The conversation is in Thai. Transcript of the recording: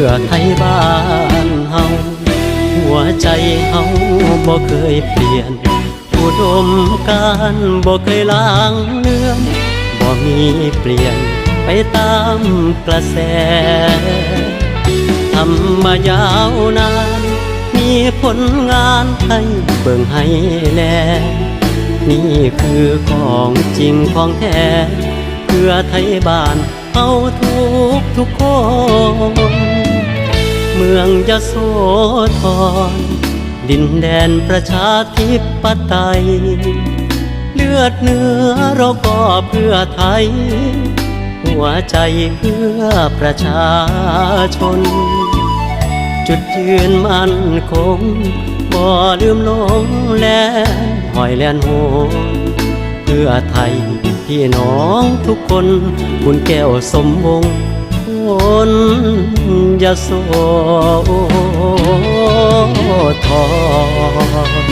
พื่อไทยบ้านเฮาหัวใจเฮาบ่เคยเปลี่ยนอุดมการณ์บ่เคยล้างเลือนบ่มีเปลี่ยนไปตามกระแสทำมายาวนานมีผลงานให้เบิ่งให้แลนี่คือของจริงของแท้เพื่อไทยบ้านเฮาทุกคนเมืองยโสธรดินแดนประชาธิปไตยเลือดเนื้อเราก็เพื่อไทยหัวใจเพื่อประชาชนจุดยืนมั่นคงบ่ลืมลงและหอยแลนโหเพื่อไทยพี่น้องทุกคนบุญแก้วสมวงศ์คนยโสธร